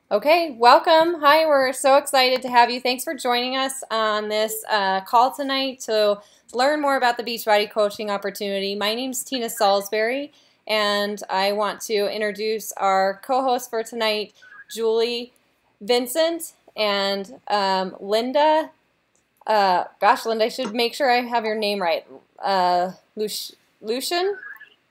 Okay, welcome. Hi, we're so excited to have you. Thanks for joining us on this call tonight to learn more about the Beachbody coaching opportunity. My name's Tina Salisbury, and I want to introduce our co-host for tonight, Julie, Vincent, and Linda. Gosh, Linda, I should make sure I have your name right. Lucian?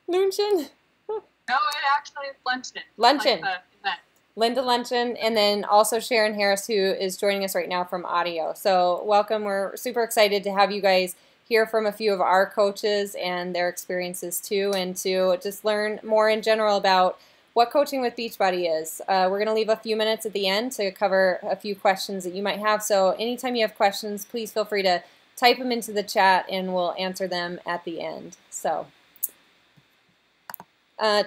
Lucian? No, it actually is luncheon. Luncheon. Like the event. Linda Luncheon, and then also Sharon Harris, who is joining us right now from audio. So welcome. We're super excited to have you guys hear from a few of our coaches and their experiences too, and to just learn more in general about what coaching with Beachbody is. We're going to leave a few minutes at the end to cover a few questions that you might have. So anytime you have questions, please feel free to type them into the chat and we'll answer them at the end. So.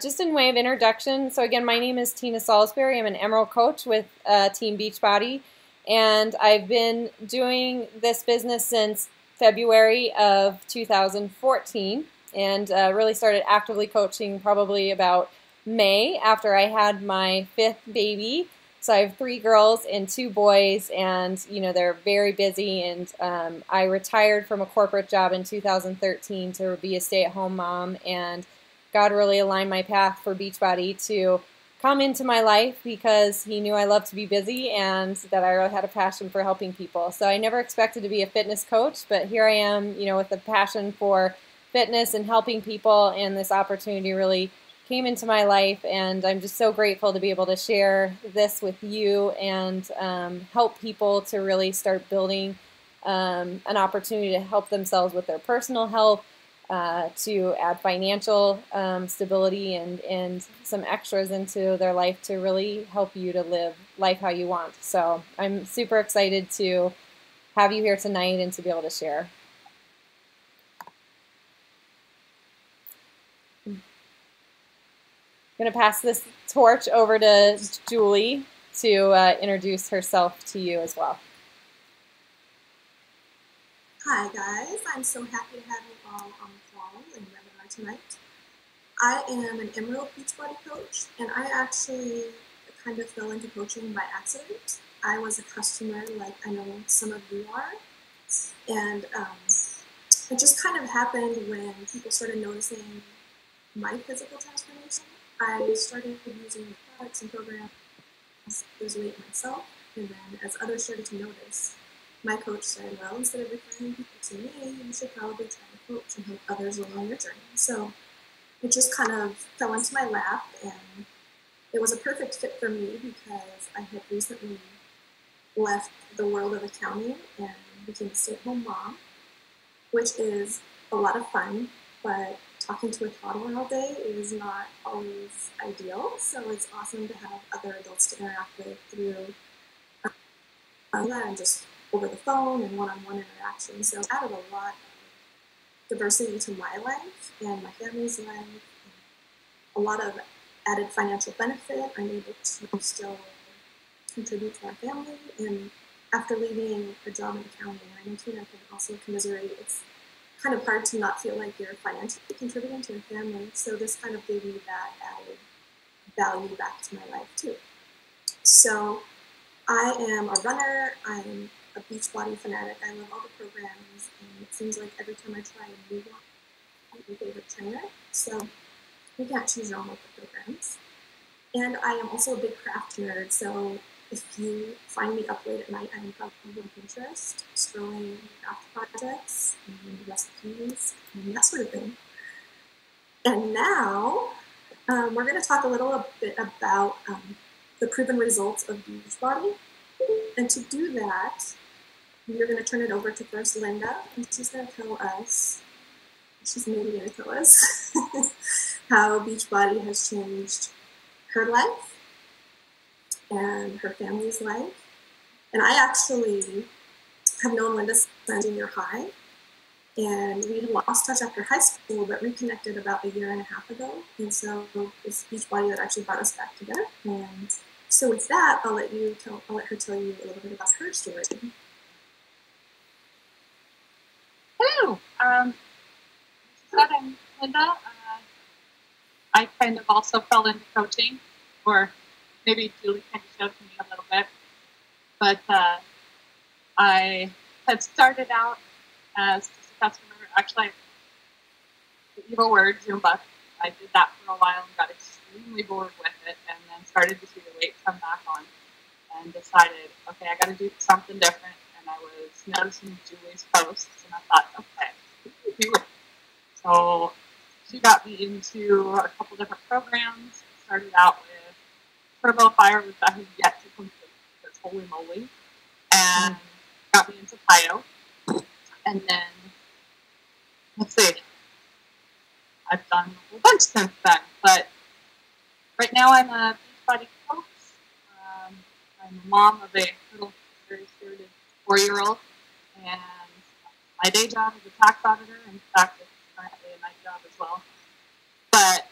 Just in way of introduction, so again, my name is Tina Salisbury. I'm an Emerald coach with Team Beachbody, and I've been doing this business since February of 2014, and really started actively coaching probably about May after I had my fifth baby. So I have 3 girls and 2 boys, and you know they're very busy. And I retired from a corporate job in 2013 to be a stay-at-home mom, and God really aligned my path for Beachbody to come into my life because He knew I loved to be busy and that I really had a passion for helping people. So I never expected to be a fitness coach, but here I am, you know, with a passion for fitness and helping people, and this opportunity really came into my life, and I'm just so grateful to be able to share this with you and help people to really start building an opportunity to help themselves with their personal health, to add financial stability and some extras into their life to really help you to live life how you want. So I'm super excited to have you here tonight and to be able to share. I'm going to pass this torch over to Julie to introduce herself to you as well. Hi guys, I'm so happy to have you all on the call and webinar tonight. I am an Emerald Beachbody coach, and I actually kind of fell into coaching by accident. I was a customer, like I know some of you are, and it just kind of happened when people started noticing my physical transformation. I started using products and programs to lose weight myself, and then as others started to notice, my coach said, well, instead of referring people to me, you should probably try to coach and help others along your journey. So it just kind of fell into my lap, and it was a perfect fit for me because I had recently left the world of accounting and became a stay-at-home mom, which is a lot of fun, but talking to a toddler all day is not always ideal. So it's awesome to have other adults to interact with through that and just over the phone and one-on-one interaction. So it added a lot of diversity to my life and my family's life. A lot of added financial benefit. I'm able to still contribute to our family. And after leaving a job in accounting, I know Tina can also commiserate. It's kind of hard to not feel like you're financially contributing to your family. So this kind of gave me that added value back to my life too. So I am a runner. I'm a Beachbody fanatic. I love all the programs, and it seems like every time I try a new one, I'm my favorite trainer. So we can't choose your own with the programs. And I am also a big craft nerd. So if you find me up late at night, I'm probably on Pinterest, scrolling craft projects and recipes and that sort of thing. And now we're going to talk a little bit about the proven results of Beachbody. And to do that, we're going to turn it over to first Linda, and she's going to tell us, she's maybe going to tell us how Beachbody has changed her life and her family's life. And I actually have known Linda since junior high, and we lost touch after high school, but reconnected about a year and a half ago. And so it's Beachbody that actually brought us back together. And so with that, I'll let her tell you a little bit about her story. Hello. I'm Linda. I kind of also fell into coaching, or maybe Julie kind of showed me a little bit. But I had started out as just a customer. Actually, the evil word, Zumba. I did that for a while and got extremely bored with it, and then started to see the weight come back on and decided, okay, I got to do something different. And I was noticing Julie's posts, and I thought, okay, do it. So she got me into a couple different programs. Started out with Turbo Fire, which I have yet to complete, because holy moly, and got me into Pio. And then, let's see, I've done a whole bunch since then, but right now I'm a Beachbody Coach. I'm a mom of a little, very spirited 4-year-old, and my day job is a tax auditor. In fact, it's currently a night job as well. But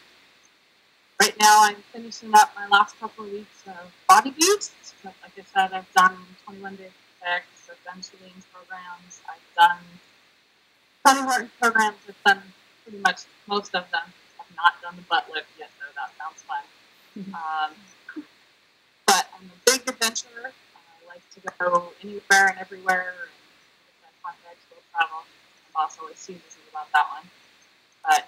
right now I'm finishing up my last couple of weeks of Body Beats. Like I said, I've done 21 Days of Fix, I've done Shalene's programs, I've done Tony Horton's programs. I've done pretty much most of them. I've not done the butt lift yet, though. That sounds fun. But I'm a big adventurer. I like to go anywhere and everywhere. And if I will travel. My boss always teases me about that one. But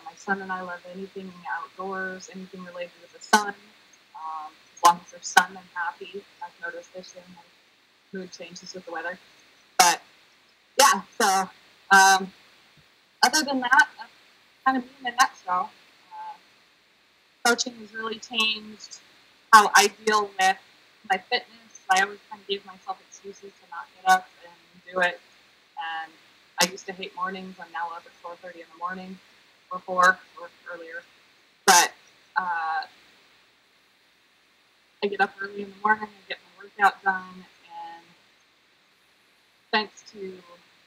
my son and I love anything outdoors, anything related to the sun. As long as there's sun, I'm happy. I've noticed this year my mood changes with the weather. But yeah, so other than that, that's kind of me in a nutshell. Coaching has really changed how I deal with my fitness. I always kind of give myself excuses to not get up and do it. And I used to hate mornings. I'm now up at 4:30 in the morning, or 4 or earlier. But I get up early in the morning and get my workout done. And thanks to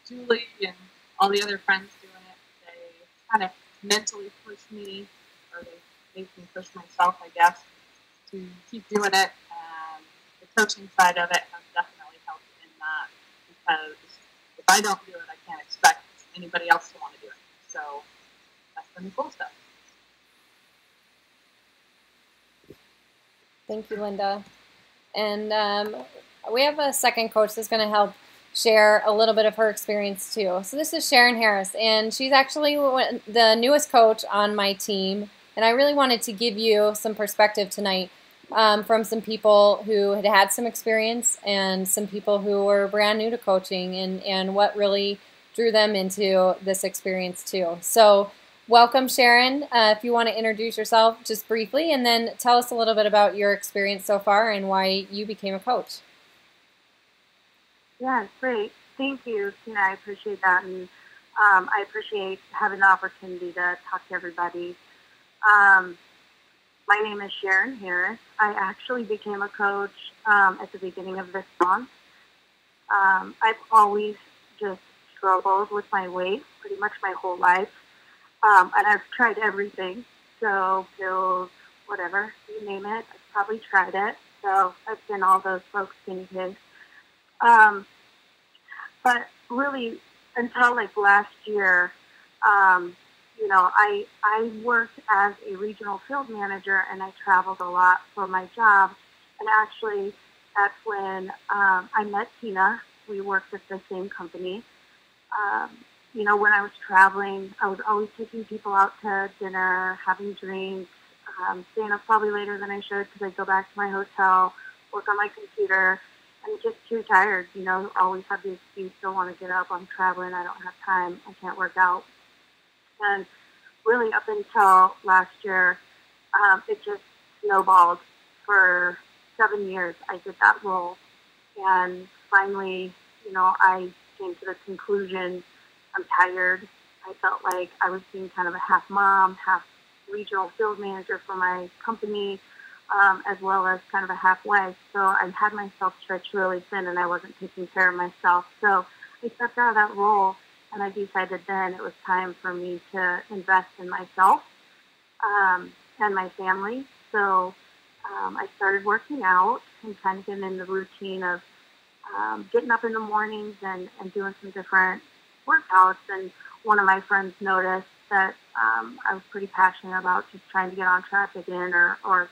Julie and all the other friends doing it, they kind of mentally push me, or they make me push myself, I guess, to keep doing it. And the coaching side of it has definitely helped in that, because if I don't do it, I can't expect anybody else to want to do it. So that's been the cool stuff. Thank you, Linda. And we have a second coach that's going to help share a little bit of her experience too. So this is Sharon Harris, and she's actually the newest coach on my team. And I really wanted to give you some perspective tonight from some people who had had some experience and some people who were brand new to coaching, and what really drew them into this experience too. So welcome, Sharon. If you want to introduce yourself just briefly, and then tell us a little bit about your experience so far and why you became a coach. Yeah, great. Thank you, Tina. I appreciate that, and I appreciate having the opportunity to talk to everybody. My name is Sharon Harris. I actually became a coach at the beginning of this month. I've always just struggled with my weight pretty much my whole life, and I've tried everything. So pills, whatever, you name it, I've probably tried it. So I've been all those folks guinea pigs. But really, until like last year, I worked as a regional field manager, and I traveled a lot for my job. And actually, that's when I met Tina. We worked at the same company. When I was traveling, I was always taking people out to dinner, having drinks, staying up probably later than I should because I'd go back to my hotel, work on my computer. I'm just too tired, always have the excuse, don't want to get up, I'm traveling, I don't have time, I can't work out. And really up until last year, it just snowballed. For 7 years, I did that role. And finally, I came to the conclusion, I'm tired. I felt like I was being kind of a half mom, half regional field manager for my company, as well as kind of a half wife. So I had myself stretched really thin, and I wasn't taking care of myself. So I stepped out of that role, and I decided then it was time for me to invest in myself and my family. So I started working out and kind of getting in the routine of getting up in the mornings and doing some different workouts. And one of my friends noticed that I was pretty passionate about just trying to get on track again, or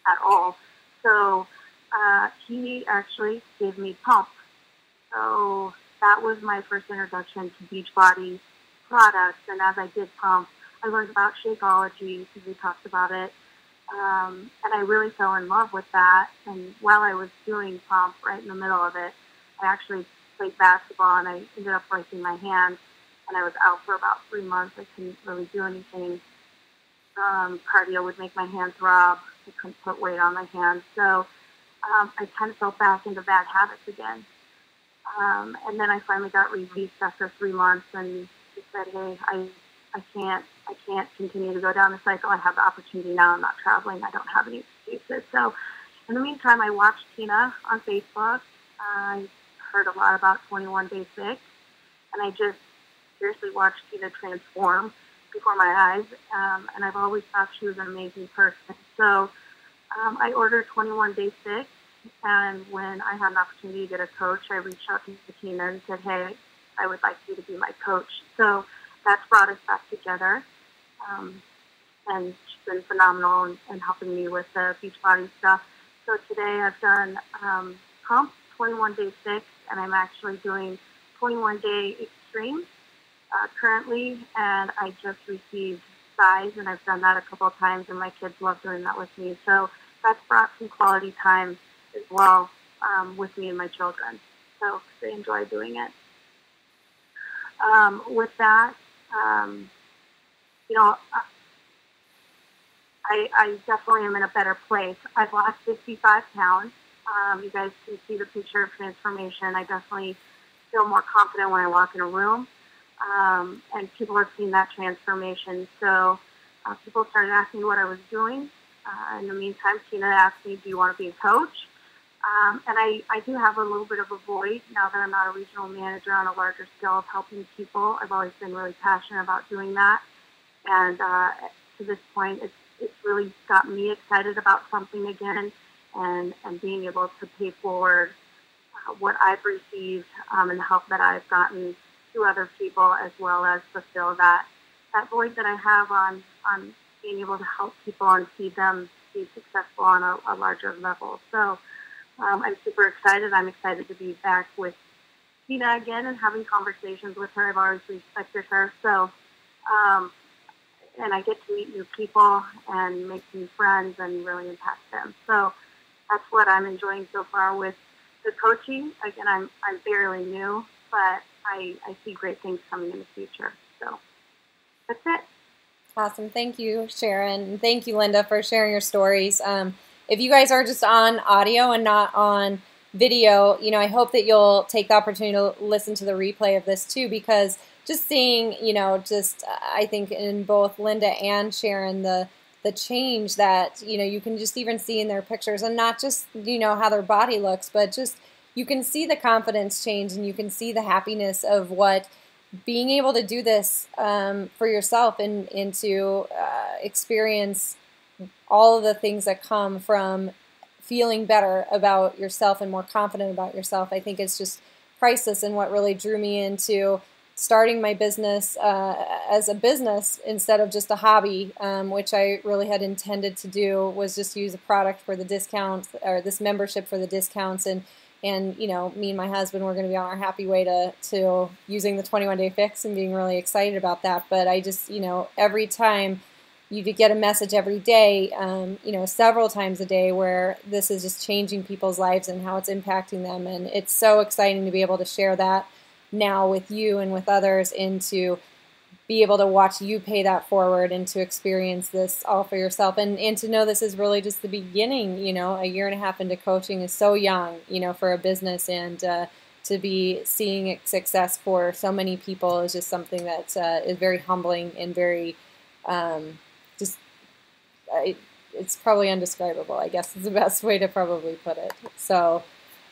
at all. So he actually gave me Pump. So that was my first introduction to Beachbody products. And as I did Pump, I learned about Shakeology because we talked about it. And I really fell in love with that. And while I was doing Pump, right in the middle of it, I actually played basketball and I ended up breaking my hand. And I was out for about 3 months. I couldn't really do anything. Cardio would make my hands throb. I couldn't put weight on my hands. So I kind of fell back into bad habits again. And then I finally got released after 3 months and she said, hey, I can't continue to go down the cycle. I have the opportunity now. I'm not traveling. I don't have any excuses. So in the meantime, I watched Tina on Facebook. I heard a lot about 21 Day Fix, and I just seriously watched Tina transform before my eyes. And I've always thought she was an amazing person. So I ordered 21 Day Fix. And when I had an opportunity to get a coach, I reached out to Tina and said, hey, I would like you to be my coach. So that's brought us back together. And she's been phenomenal in helping me with the Beachbody stuff. So today I've done Pump, 21 Day Fix, and I'm actually doing 21 Day Extreme currently. And I just received Size, and I've done that a couple of times, and my kids love doing that with me. So that's brought some quality time as well with me and my children. So they enjoy doing it. With that, I definitely am in a better place. I've lost 55 pounds. You guys can see the picture of transformation. I definitely feel more confident when I walk in a room. And people have seen that transformation. So people started asking me what I was doing. In the meantime, Tina asked me, do you want to be a coach? And I do have a little bit of a void now that I'm not a regional manager on a larger scale of helping people. I've always been really passionate about doing that. And to this point, it's really got me excited about something again and being able to pay forward what I've received and the help that I've gotten to other people, as well as fulfill that void that I have on being able to help people and see them be successful on a larger level. So I'm super excited. I'm excited to be back with Tina again and having conversations with her. I've always respected her. So, and I get to meet new people and make new friends and really impact them. So that's what I'm enjoying so far with the coaching. Again, I'm barely new, but I see great things coming in the future. So that's it. Awesome. Thank you, Sharon. Thank you, Linda, for sharing your stories. If you guys are just on audio and not on video, I hope that you'll take the opportunity to listen to the replay of this too, because just seeing, I think in both Linda and Sharon, the change that, you can just even see in their pictures, and not just, how their body looks, but just you can see the confidence change, and you can see the happiness of what being able to do this for yourself and to experience all of the things that come from feeling better about yourself and more confident about yourself. I think it's just priceless, and what really drew me into starting my business as a business instead of just a hobby, which I really had intended to do, was just use a product for the discounts, or this membership for the discounts. And me and my husband were going to be on our happy way to using the 21 Day Fix and being really excited about that. But I just, every time you get a message every day, several times a day, where this is just changing people's lives and how it's impacting them. And it's so exciting to be able to share that now with you and with others, and to be able to watch you pay that forward and to experience this all for yourself, and to know this is really just the beginning. A year and a half into coaching is so young, for a business, and to be seeing success for so many people is just something that is very humbling and very it's probably indescribable, I guess is the best way to probably put it. So,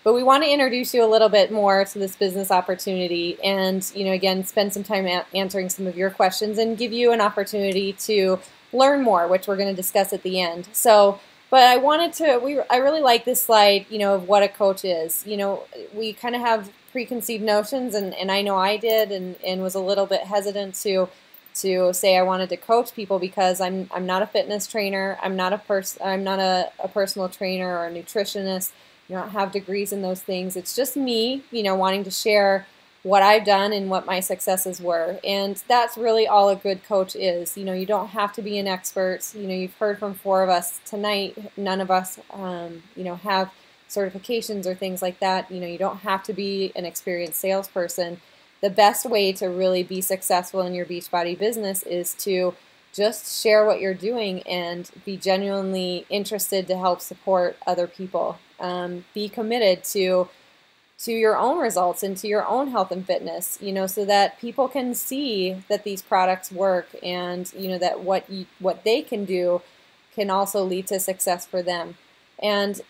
but we want to introduce you a little bit more to this business opportunity, and again, spend some time answering some of your questions and give you an opportunity to learn more, which we're going to discuss at the end. So, but I wanted to, I really like this slide, of what a coach is. We kind of have preconceived notions, and I know I did, and was a little bit hesitant to to say I wanted to coach people because I'm not a fitness trainer, I'm not a personal trainer or a nutritionist. You don't have degrees in those things. It's just me, wanting to share what I've done and what my successes were. And that's really all a good coach is. You don't have to be an expert. You've heard from 4 of us tonight. None of us, have certifications or things like that. You don't have to be an experienced salesperson. The best way to really be successful in your Beachbody business is to just share what you're doing and be genuinely interested to help support other people. Be committed to your own results and to your own health and fitness, so that people can see that these products work and, that what they can do can also lead to success for them. And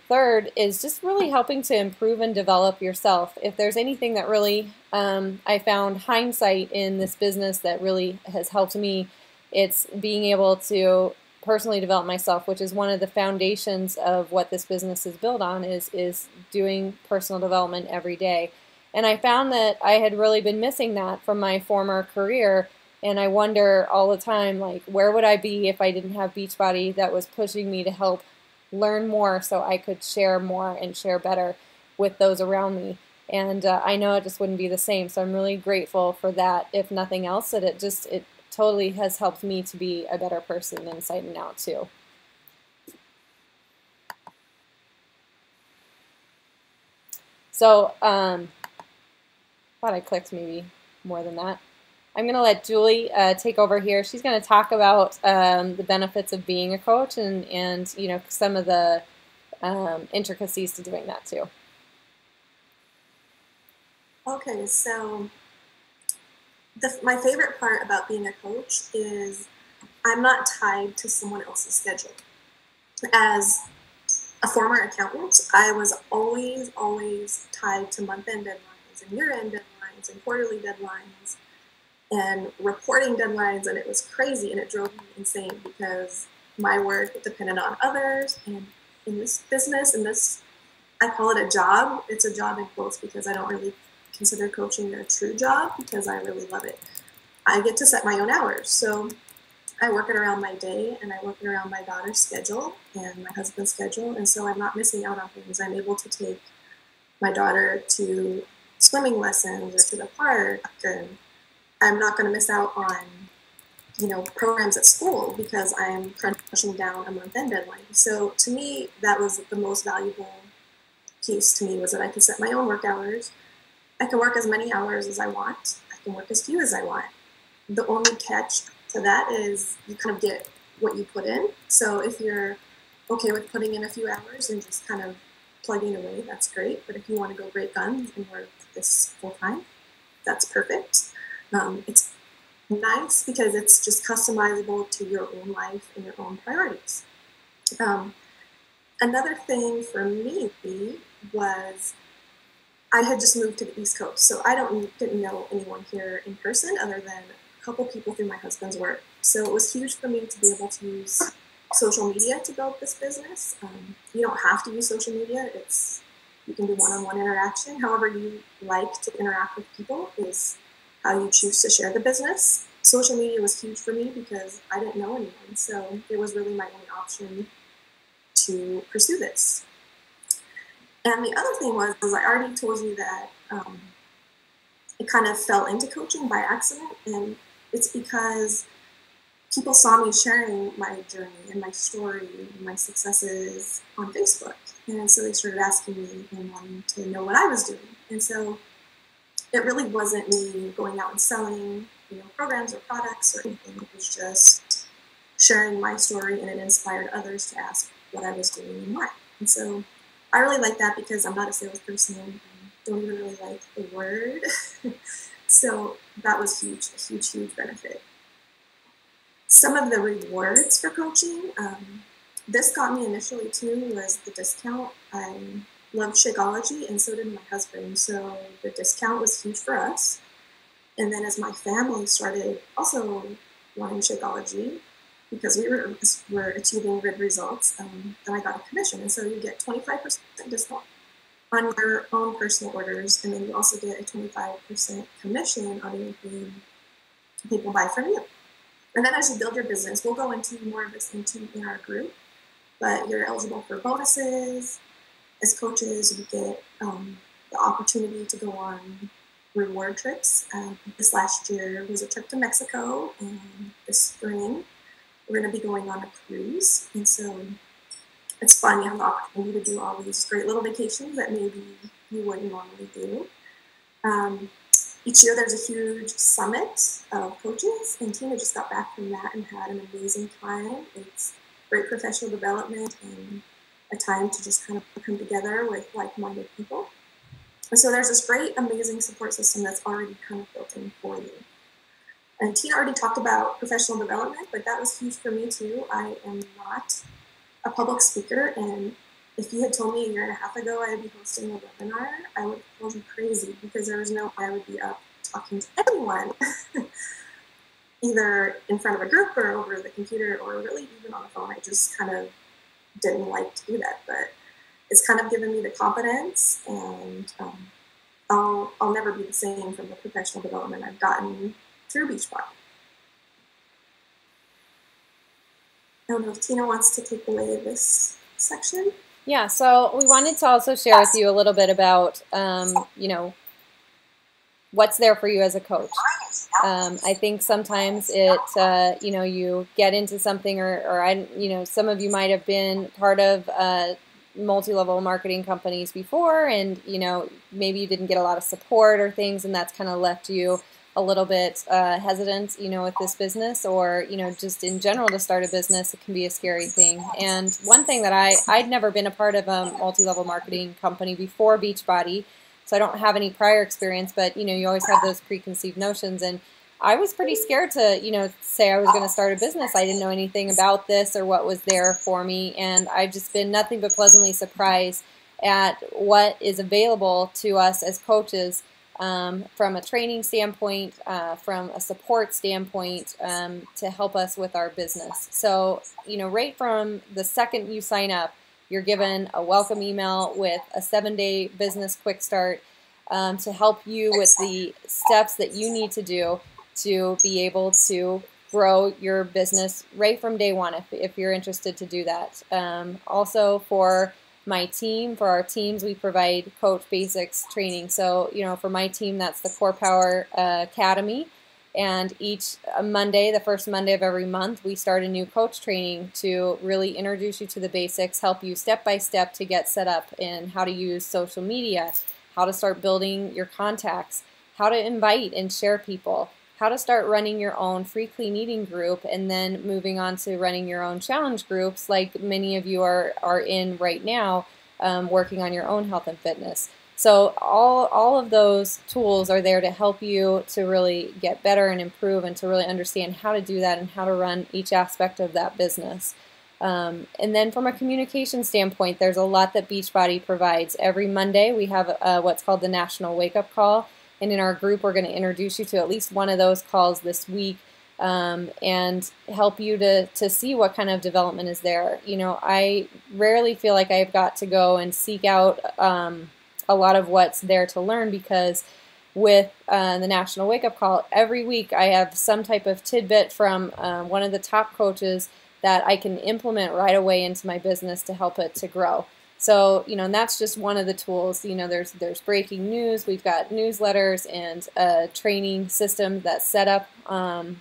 third is just really helping to improve and develop yourself. If there's anything that really I found hindsight in this business that really has helped me, it's being able to personally develop myself, which is one of the foundations of what this business is built on, is doing personal development every day. And I found that I had really been missing that from my former career, and I wonder all the time, like, where would I be if I didn't have Beachbody that was pushing me to help learn more so I could share more and share better with those around me. And I know it just wouldn't be the same, so I'm really grateful for that, if nothing else, that it totally has helped me to be a better person inside and out too. So, thought I clicked maybe more than that. I'm going to let Julie take over here. She's going to talk about the benefits of being a coach and some of the intricacies to doing that too. Okay, so my favorite part about being a coach is I'm not tied to someone else's schedule. As a former accountant, I was always tied to month-end deadlines and year-end deadlines and quarterly deadlines and reporting deadlines, and it was crazy, and it drove me insane because my work depended on others. And in this business, I call it a job. It's a job in quotes because I don't really consider coaching a true job because I really love it. I get to set my own hours, so I work it around my day, and I work it around my daughter's schedule and my husband's schedule, and so I'm not missing out on things. I'm able to take my daughter to swimming lessons or to the park, and I'm not going to miss out on, programs at school because I'm crunching down a month-end deadline. So to me, that was the most valuable piece to me, was that I could set my own work hours. I can work as many hours as I want. I can work as few as I want. The only catch to that is you kind of get what you put in. So if you're okay with putting in a few hours and just kind of plugging away, that's great. But if you want to go great guns and work this full time, that's perfect. It's nice because it's just customizable to your own life and your own priorities. Another thing for me was I had just moved to the East Coast, so I didn't know anyone here in person other than a couple people through my husband's work. So it was huge for me to be able to use social media to build this business. You don't have to use social media. You can do one-on-one interaction. However you like to interact with people is how you choose to share the business. Social media was huge for me because I didn't know anyone, so it was really my only option to pursue this. And the other thing was I already told you that it kind of fell into coaching by accident, and it's because people saw me sharing my journey and my story and my successes on Facebook, and so they started asking me and wanting to know what I was doing. And so it really wasn't me going out and selling, programs or products or anything. It was just sharing my story, and it inspired others to ask what I was doing and why. And so I really like that because I'm not a salesperson and don't even really like the word. So that was huge, a huge benefit. Some of the rewards for coaching, this got me initially too, was the discount. I loved Shakeology, and so did my husband. So the discount was huge for us. And then as my family started also wanting Shakeology, because we were achieving good results, then I got a commission. And so you get 25% discount on your own personal orders, and then you also get a 25% commission on anything people buy from you. And then as you build your business, we'll go into more of this in our group, but you're eligible for bonuses. As coaches, we get the opportunity to go on reward trips. This last year was a trip to Mexico, and this spring we're going to be going on a cruise. And so it's fun. You have the opportunity to do all these great little vacations that maybe you wouldn't normally do. Each year there's a huge summit of coaches, and Tina just got back from that and had an amazing time. It's great professional development and a time to just kind of come together with like-minded people. And so there's this great, amazing support system that's already kind of built in for you. And Tina already talked about professional development, but that was huge for me too. I am not a public speaker, and if you had told me a year and a half ago I'd be hosting a webinar, I would have told you crazy, because there was no way I would be up talking to anyone, either in front of a group or over the computer or really even on the phone. I just kind of didn't like to do that, but it's kind of given me the confidence, and I'll never be the same from the professional development I've gotten through Beachbody. I don't know if Tina wants to take away this section. Yeah, so we wanted to also share with you a little bit about, what's there for you as a coach. I think sometimes it, you get into something, or some of you might have been part of multi-level marketing companies before, and, maybe you didn't get a lot of support or things, and that's kind of left you a little bit hesitant, with this business, or, just in general to start a business. It can be a scary thing. And one thing that I'd never been a part of a multi-level marketing company before Beachbody, so I don't have any prior experience, but, you always have those preconceived notions. And I was pretty scared to, say I was going to start a business. I didn't know anything about this or what was there for me. And I've just been nothing but pleasantly surprised at what is available to us as coaches, from a training standpoint, from a support standpoint, to help us with our business. So, right from the second you sign up, you're given a welcome email with a 7-day business quick start, to help you with the steps that you need to do to be able to grow your business right from day one, if you're interested to do that. Also for our teams, we provide Coach Basics training. So, for my team, that's the Core Power Academy. And each Monday, the first Monday of every month, we start a new coach training to really introduce you to the basics, help you step by step to get set up in how to use social media, how to start building your contacts, how to invite and share people, how to start running your own free clean eating group, and then moving on to running your own challenge groups like many of you are in right now, working on your own health and fitness. So all of those tools are there to help you to really get better and improve, and to really understand how to do that and how to run each aspect of that business. And then from a communication standpoint, there's a lot that Beachbody provides. Every Monday we have what's called the National Wake Up Call. And in our group, we're going to introduce you to at least one of those calls this week, and help you to see what kind of development is there. I rarely feel like I've got to go and seek out a lot of what's there to learn, because with the National Wake Up Call, every week I have some type of tidbit from one of the top coaches that I can implement right away into my business to help it to grow. So, and that's just one of the tools. There's breaking news. We've got newsletters and a training system that's set up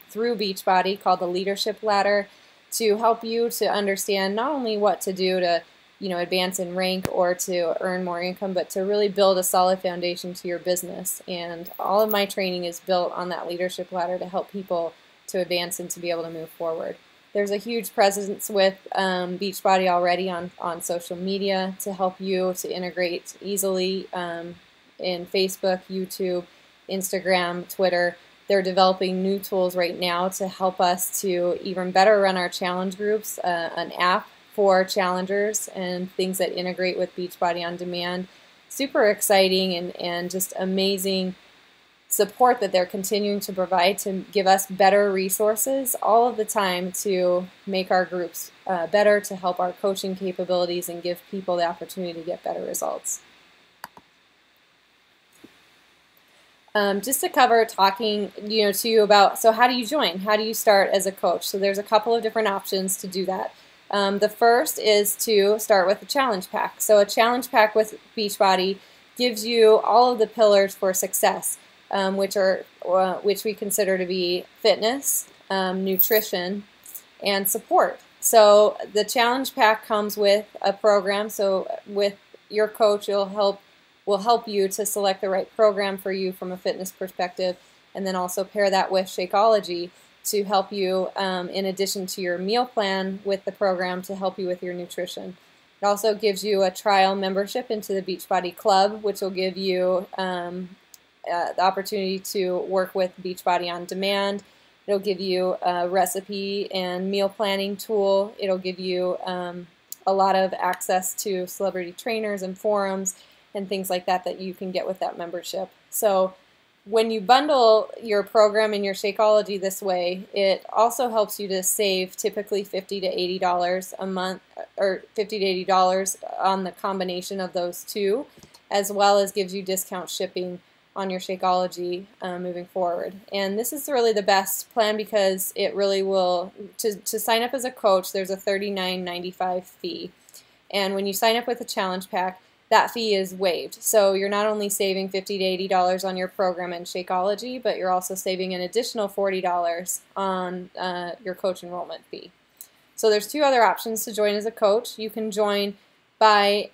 through Beachbody called the Leadership Ladder, to help you to understand not only what to do to, advance in rank or to earn more income, but to really build a solid foundation to your business. And all of my training is built on that leadership ladder to help people to advance and to be able to move forward. There's a huge presence with Beachbody already on social media to help you to integrate easily in Facebook, YouTube, Instagram, Twitter. They're developing new tools right now to help us to even better run our challenge groups, an app for challengers and things that integrate with Beachbody On Demand. Super exciting and just amazing support that they're continuing to provide to give us better resources all of the time to make our groups better, to help our coaching capabilities, and give people the opportunity to get better results. just to cover talking, to you about, so how do you join? How do you start as a coach? So there's a couple of different options to do that. The first is to start with a challenge pack. So a challenge pack with Beachbody gives you all of the pillars for success, which we consider to be fitness, nutrition, and support. So the challenge pack comes with a program. So with your coach, will help you to select the right program for you from a fitness perspective, and then also pair that with Shakeology to help you, in addition to your meal plan with the program, to help you with your nutrition. It also gives you a trial membership into the Beachbody Club, which will give you the opportunity to work with Beachbody on demand. It'll give you a recipe and meal planning tool. It'll give you a lot of access to celebrity trainers and forums and things like that that you can get with that membership. So when you bundle your program and your Shakeology this way, it also helps you to save typically $50 to $80 a month, or $50 to $80 on the combination of those two, as well as gives you discount shipping on your Shakeology moving forward. And this is really the best plan because it really will, to sign up as a coach, there's a $39.95 fee. And when you sign up with a challenge pack, that fee is waived. So you're not only saving $50 to $80 on your program and Shakeology, but you're also saving an additional $40 on your coach enrollment fee. So there's two other options to join as a coach. You can join by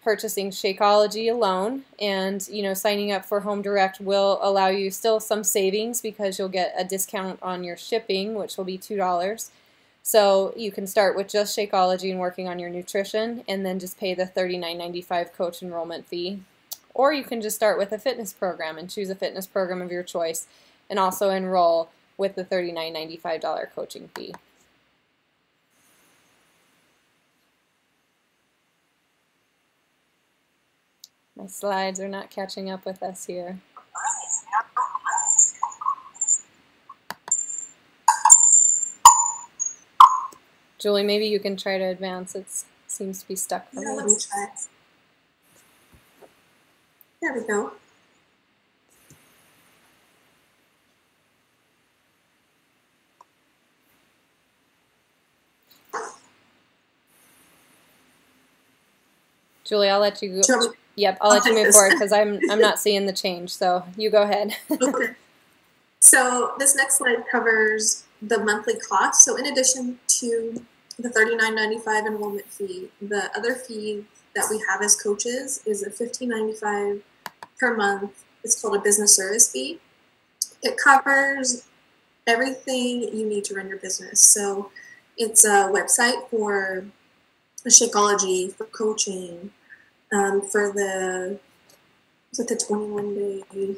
purchasing Shakeology alone, and signing up for Home Direct will allow you still some savings because you'll get a discount on your shipping, which will be $2. So you can start with just Shakeology and working on your nutrition, and then just pay the $39.95 coach enrollment fee. Or you can just start with a fitness program and choose a fitness program of your choice, and also enroll with the $39.95 coaching fee. My slides are not catching up with us here. Julie, maybe you can try to advance. It seems to be stuck for me. Yeah, let me try. There we go. Julie, I'll let you go. Yep, I'll let you move forward because I'm not seeing the change. So you go ahead. Okay. So this next slide covers the monthly cost. So in addition to the $39.95 enrollment fee, the other fee that we have as coaches is a $15.95 per month. It's called a business service fee. It covers everything you need to run your business. So it's a website for Shakeology, for coaching, for the 21-day,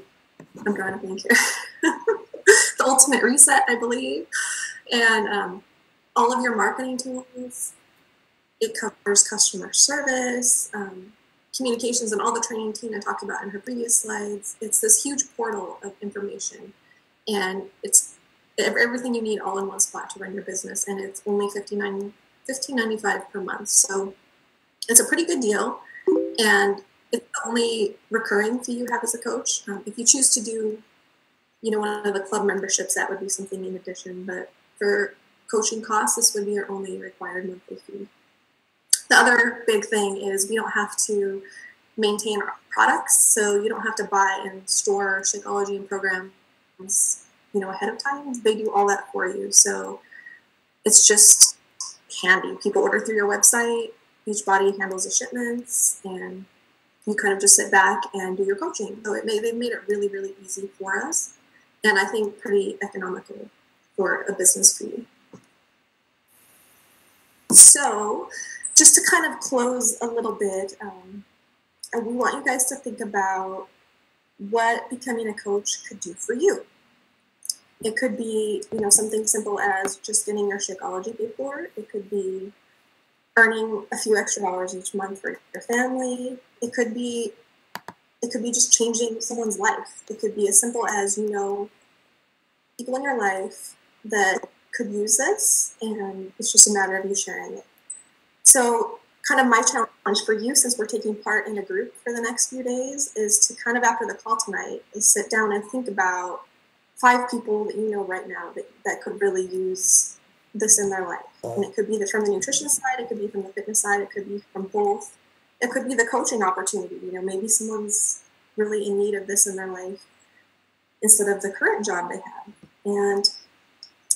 I'm drawing a blank here, the ultimate reset, I believe, and all of your marketing tools. It covers customer service, communications, and all the training Tina talked about in her previous slides. It's this huge portal of information, and it's everything you need all in one spot to run your business, and it's only $15.95 per month. So it's a pretty good deal, and it's the only recurring fee you have as a coach. If you choose to do, one of the club memberships, that would be something in addition. But for coaching costs, this would be your only required monthly fee. The other big thing is we don't have to maintain our products, so you don't have to buy and store Shakeology and programs, ahead of time. They do all that for you. So it's just handy. People order through your website, Beachbody handles the shipments, and you kind of just sit back and do your coaching. So they've made it really, really easy for us, and I think pretty economical for a business fee. So just to kind of close a little bit, we want you guys to think about what becoming a coach could do for you. It could be, something simple as just getting your Shakeology paid for. It could be earning a few extra dollars each month for your family. It could be just changing someone's life. It could be as simple as, people in your life that could use this, and it's just a matter of you sharing it. So kind of my challenge for you, since we're taking part in a group for the next few days, is to kind of after the call tonight is sit down and think about 5 people that you know right now that could really use this in their life. And it could be from the nutrition side, it could be from the fitness side, it could be from both. It could be the coaching opportunity. You know, maybe someone's really in need of this in their life instead of the current job they have. And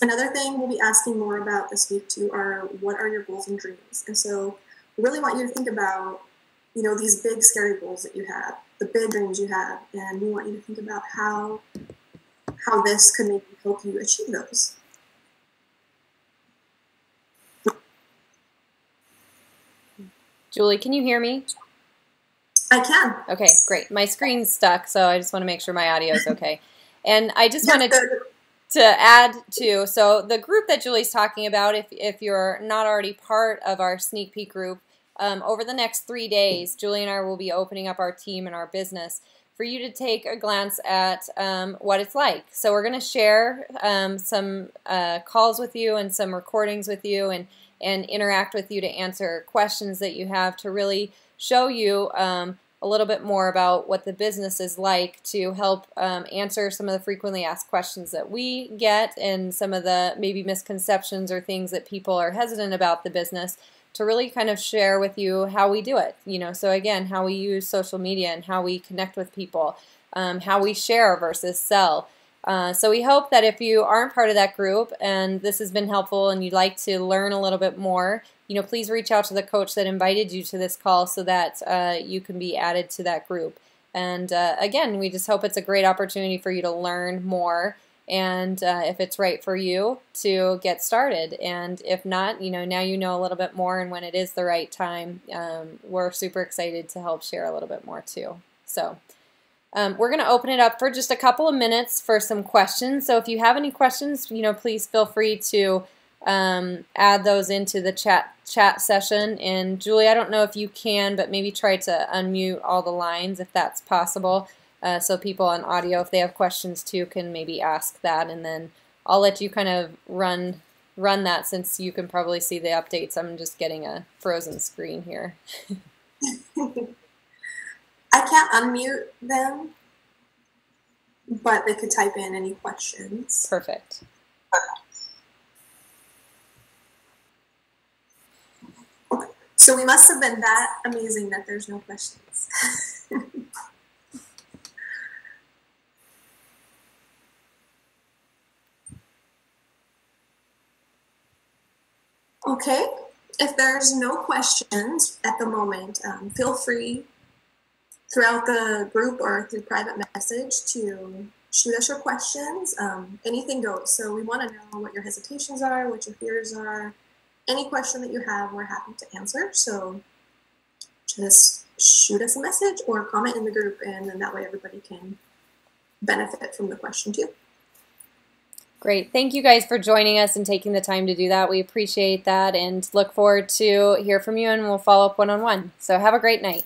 another thing we'll be asking more about this week too are, what are your goals and dreams? And so we really want you to think about, you know, these big scary goals that you have, the big dreams you have, and we want you to think about how this could maybe help you achieve those. Julie, can you hear me? I can. Okay, great. My screen's stuck, so I just want to make sure my audio is okay. And I just wanted to add to, so the group that Julie's talking about, if you're not already part of our sneak peek group, over the next 3 days, Julie and I will be opening up our team and our business for you to take a glance at what it's like. So we're going to share some calls with you and some recordings with you, and interact with you to answer questions that you have, to really show you a little bit more about what the business is like, to help answer some of the frequently asked questions that we get, and some of the maybe misconceptions or things that people are hesitant about the business, to really kind of share with you how we do it. You know, so again, how we use social media and how we connect with people, how we share versus sell. So we hope that if you aren't part of that group and this has been helpful and you'd like to learn a little bit more, you know, please reach out to the coach that invited you to this call so that you can be added to that group. And again, we just hope it's a great opportunity for you to learn more, and if it's right for you, to get started. And if not, you know, now you know a little bit more, and when it is the right time, we're super excited to help share a little bit more too. So we're going to open it up for just a couple of minutes for some questions. So if you have any questions, you know, please feel free to add those into the chat session. And Julie, I don't know if you can, but maybe try to unmute all the lines if that's possible, so people on audio, if they have questions too, can maybe ask that. And then I'll let you kind of run that, since you can probably see the updates. I'm just getting a frozen screen here. I can't unmute them, but they could type in any questions. Perfect. Okay. So we must have been that amazing that there's no questions. Okay. If there's no questions at the moment, feel free throughout the group or through private message to shoot us your questions. Anything goes. So we want to know what your hesitations are, what your fears are. Any question that you have, we're happy to answer. So just shoot us a message or comment in the group, and then that way everybody can benefit from the question too. Great. Thank you guys for joining us and taking the time to do that. We appreciate that and look forward to hear from you, and we'll follow up one-on-one. So have a great night.